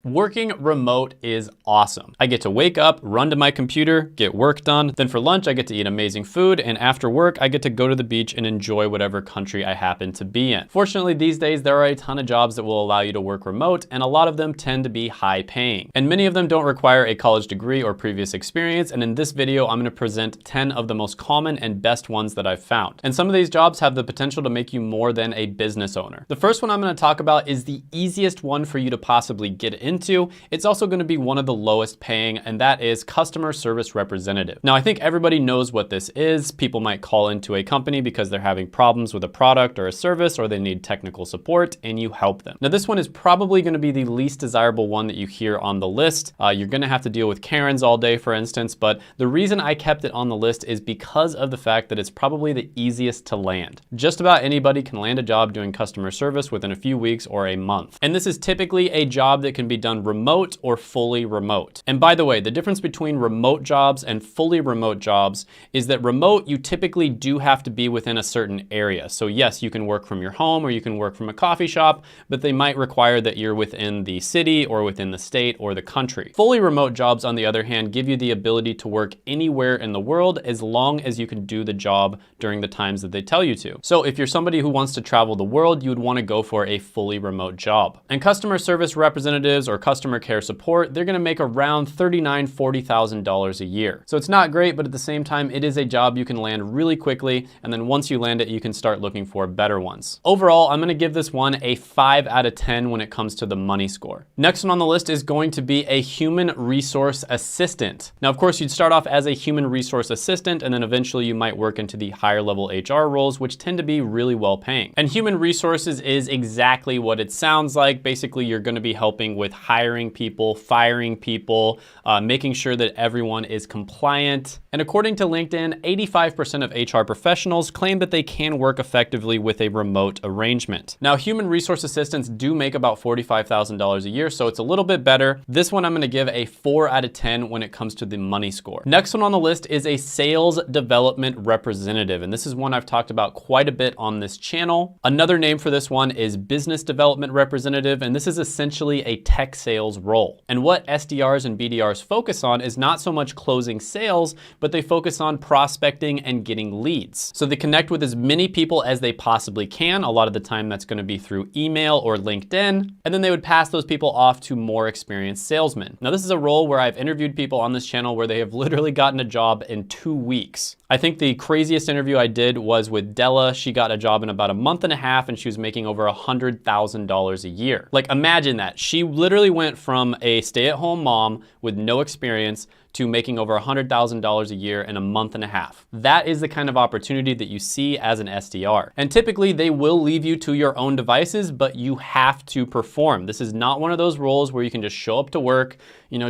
Working remote is awesome. I get to wake up, run to my computer, get work done. Then for lunch, I get to eat amazing food. And after work, I get to go to the beach and enjoy whatever country I happen to be in. Fortunately, these days, there are a ton of jobs that will allow you to work remote, and a lot of them tend to be high paying. And many of them don't require a college degree or previous experience. And in this video, I'm gonna present 10 of the most common and best ones that I've found. And some of these jobs have the potential to make you more than a business owner. The first one I'm gonna talk about is the easiest one for you to possibly get into. It's also gonna be one of the lowest paying, and that is customer service representative. Now, I think everybody knows what this is. People might call into a company because they're having problems with a product or a service, or they need technical support, and you help them. Now, this one is probably gonna be the least desirable one that you hear on the list. You're gonna have to deal with Karens all day, for instance, but the reason I kept it on the list is because of the fact that it's probably the easiest to land. Just about anybody can land a job doing customer service within a few weeks or a month. And this is typically a job that can be done remote or fully remote. And by the way, the difference between remote jobs and fully remote jobs is that remote, you typically do have to be within a certain area. So yes, you can work from your home or you can work from a coffee shop, but they might require that you're within the city or within the state or the country. Fully remote jobs, on the other hand, give you the ability to work anywhere in the world as long as you can do the job during the times that they tell you to. So if you're somebody who wants to travel the world, you would want to go for a fully remote job. And customer service representatives or customer care support, they're gonna make around $39,000, $40,000 a year. So it's not great, but at the same time, it is a job you can land really quickly. And then once you land it, you can start looking for better ones. Overall, I'm gonna give this one a 5 out of 10 when it comes to the money score. Next one on the list is going to be a human resource assistant. Now, of course, you'd start off as a human resource assistant, and then eventually you might work into the higher level HR roles, which tend to be really well paying. And human resources is exactly what it sounds like. Basically, you're gonna be helping with hiring people, firing people, making sure that everyone is compliant. And according to LinkedIn, 85% of HR professionals claim that they can work effectively with a remote arrangement. Now, human resource assistants do make about $45,000 a year, so it's a little bit better. This one I'm gonna give a 4 out of 10 when it comes to the money score. Next one on the list is a sales development representative, and this is one I've talked about quite a bit on this channel. Another name for this one is business development representative, and this is essentially a tech sales role. And what SDRs and BDRs focus on is not so much closing sales, but they focus on prospecting and getting leads. So they connect with as many people as they possibly can. A lot of the time that's gonna be through email or LinkedIn, and then they would pass those people off to more experienced salesmen. Now, this is a role where I've interviewed people on this channel where they have literally gotten a job in 2 weeks. I think the craziest interview I did was with Della. She got a job in about a month and a half, and she was making over $100,000 a year. Like, imagine that. She literally went from a stay-at-home mom with no experience to making over $100,000 a year in a month and a half. That is the kind of opportunity that you see as an SDR. And typically they will leave you to your own devices, but you have to perform. This is not one of those roles where you can just show up to work,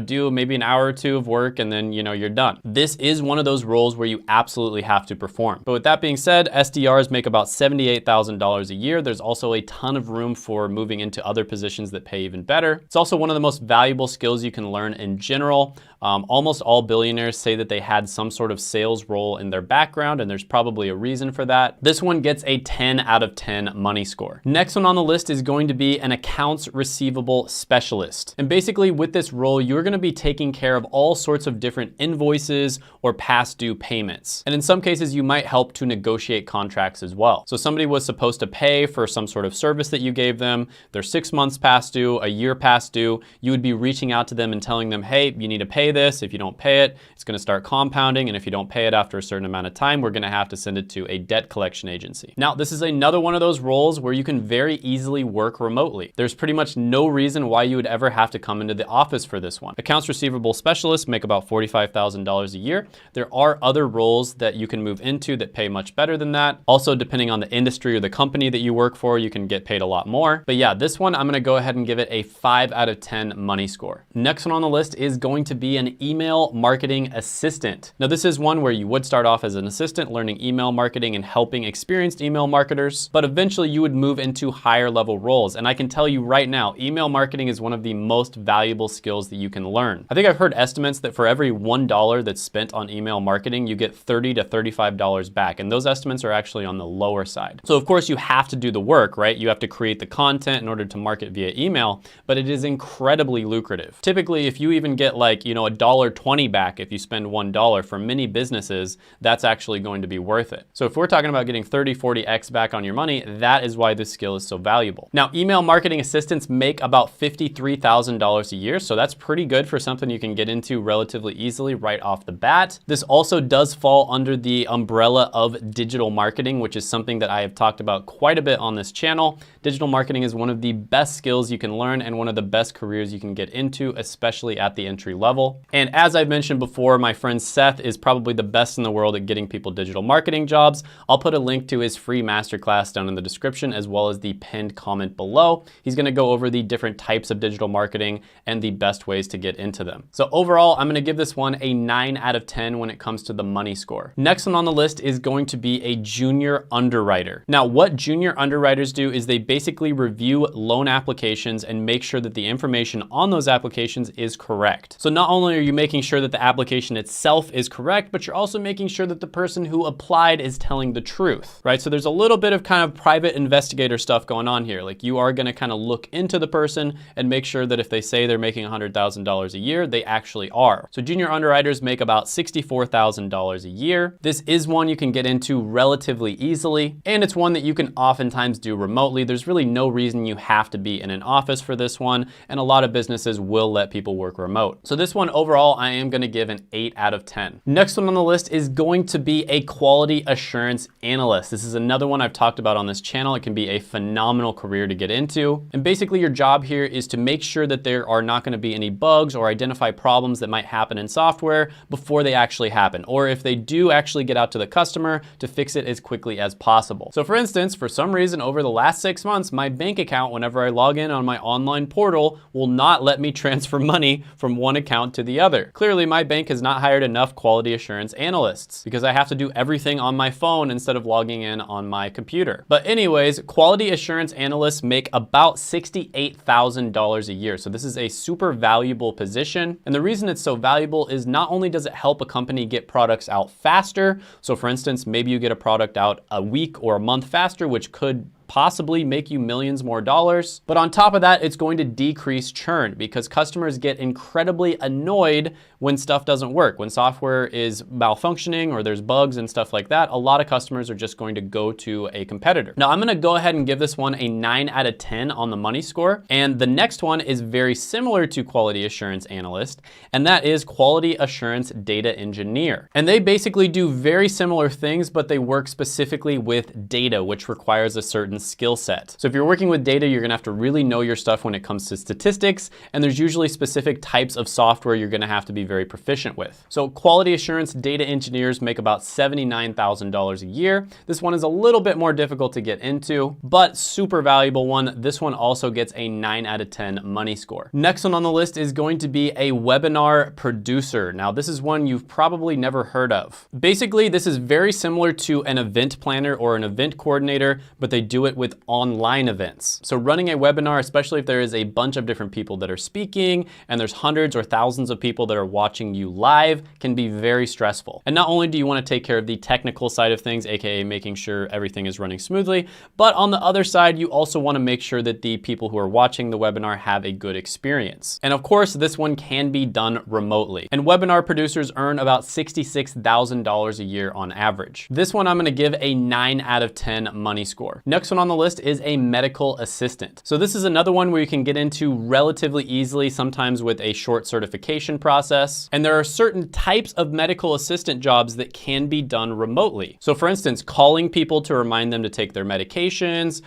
do maybe an hour or two of work and then, you're done. This is one of those roles where you absolutely have to perform. But with that being said, SDRs make about $78,000 a year. There's also a ton of room for moving into other positions that pay even better. It's also one of the most valuable skills you can learn in general. Almost all billionaires say that they had some sort of sales role in their background, and there's probably a reason for that. This one gets a 10 out of 10 money score. Next one on the list is going to be an accounts receivable specialist. And basically with this role, you're gonna be taking care of all sorts of different invoices or past due payments. And in some cases, you might help to negotiate contracts as well. So somebody was supposed to pay for some sort of service that you gave them. They're 6 months past due, a year past due. You would be reaching out to them and telling them, hey, you need to pay this. If you don't pay it, it's gonna start compounding. And if you don't pay it after a certain amount of time, we're gonna have to send it to a debt collection agency. Now, this is another one of those roles where you can very easily work remotely. There's pretty much no reason why you would ever have to come into the office for this one. Accounts receivable specialists make about $45,000 a year. There are other roles that you can move into that pay much better than that. Also, depending on the industry or the company that you work for, you can get paid a lot more. But yeah, this one, I'm gonna go ahead and give it a 5 out of 10 money score. Next one on the list is going to be be an email marketing assistant. Now, this is one where you would start off as an assistant learning email marketing and helping experienced email marketers, but eventually you would move into higher level roles. And I can tell you right now, email marketing is one of the most valuable skills that you can learn. I think I've heard estimates that for every $1 that's spent on email marketing, you get $30 to $35 back. And those estimates are actually on the lower side. So of course you have to do the work, right? You have to create the content in order to market via email, but it is incredibly lucrative. Typically, if you even get like, $1.20 back if you spend $1 for many businesses, that's actually going to be worth it. So if we're talking about getting 30, 40x back on your money, that is why this skill is so valuable. Now, email marketing assistants make about $53,000 a year. So that's pretty good for something you can get into relatively easily right off the bat. This also does fall under the umbrella of digital marketing, which is something that I have talked about quite a bit on this channel. Digital marketing is one of the best skills you can learn and one of the best careers you can get into, especially at the entry level. And as I've mentioned before, my friend Seth is probably the best in the world at getting people digital marketing jobs. I'll put a link to his free masterclass down in the description as well as the pinned comment below. He's going to go over the different types of digital marketing and the best ways to get into them. So overall, I'm going to give this one a 9 out of 10 when it comes to the money score. Next one on the list is going to be a junior underwriter. Now, what junior underwriters do is they basically review loan applications and make sure that the information on those applications is correct. So not only are you making sure that the application itself is correct, but you're also making sure that the person who applied is telling the truth, right? So there's a little bit of kind of private investigator stuff going on here. Like you are going to kind of look into the person and make sure that if they say they're making $100,000 a year, they actually are. So junior underwriters make about $64,000 a year. This is one you can get into relatively easily, and it's one that you can oftentimes do remotely. There's really no reason you have to be in an office for this one, and a lot of businesses will let people work remote. So this one overall, I am going to give an 8 out of 10. Next one on the list is going to be a quality assurance analyst. This is another one I've talked about on this channel. It can be a phenomenal career to get into. And basically your job here is to make sure that there are not going to be any bugs or identify problems that might happen in software before they actually happen. Or if they do actually get out to the customer, to fix it as quickly as possible. So for instance, for some reason over the last 6 months, my bank account, whenever I log in on my online portal, will not let me transfer money from one account to the other. Clearly my bank has not hired enough quality assurance analysts because I have to do everything on my phone instead of logging in on my computer. But anyways, quality assurance analysts make about $68,000 a year. So this is a super valuable position. And the reason it's so valuable is not only does it help a company get products out faster. So for instance, maybe you get a product out a week or a month faster, which could possibly make you millions more dollars. But on top of that, it's going to decrease churn because customers get incredibly annoyed when stuff doesn't work. When software is malfunctioning or there's bugs and stuff like that, a lot of customers are just going to go to a competitor. Now I'm gonna go ahead and give this one a 9 out of 10 on the money score. And the next one is very similar to quality assurance analyst, and that is quality assurance data engineer. And they basically do very similar things, but they work specifically with data, which requires a certain skill set. So if you're working with data, you're gonna have to really know your stuff when it comes to statistics, and there's usually specific types of software you're gonna have to be very proficient with. So quality assurance data engineers make about $79,000 a year. This one is a little bit more difficult to get into, but super valuable one. This one also gets a 9 out of 10 money score. Next one on the list is going to be a webinar producer. Now this is one you've probably never heard of. Basically, this is very similar to an event planner or an event coordinator, but they do it with online events. So running a webinar, especially if there is a bunch of different people that are speaking and there's hundreds or thousands of people that are watching you live, can be very stressful. And not only do you want to take care of the technical side of things, aka making sure everything is running smoothly, but on the other side, you also want to make sure that the people who are watching the webinar have a good experience. And of course, this one can be done remotely. And webinar producers earn about $66,000 a year on average. This one I'm going to give a 9 out of 10 money score. Next one on the list is a medical assistant. So this is another one where you can get into relatively easily, sometimes with a short certification process. And there are certain types of medical assistant jobs that can be done remotely. So for instance, calling people to remind them to take their medications,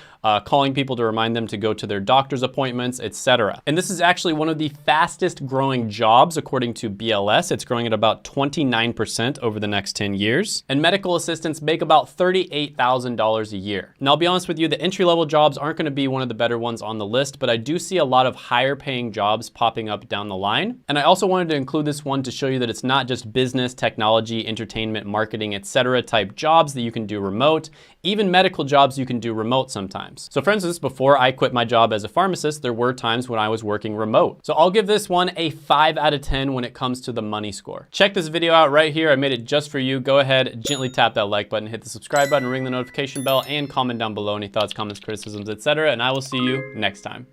calling people to remind them to go to their doctor's appointments, etc. And this is actually one of the fastest growing jobs according to BLS. It's growing at about 29% over the next 10 years. And medical assistants make about $38,000 a year. Now I'll be honest with with you, the entry-level jobs aren't gonna be one of the better ones on the list, but I do see a lot of higher paying jobs popping up down the line. And I also wanted to include this one to show you that it's not just business, technology, entertainment, marketing, etc. type jobs that you can do remote. Even medical jobs you can do remote sometimes. So for instance, before I quit my job as a pharmacist, there were times when I was working remote. So I'll give this one a 5 out of 10 when it comes to the money score. Check this video out right here. I made it just for you. Go ahead, gently tap that like button, hit the subscribe button, ring the notification bell, and comment down below any thoughts, comments, criticisms, etc. And I will see you next time.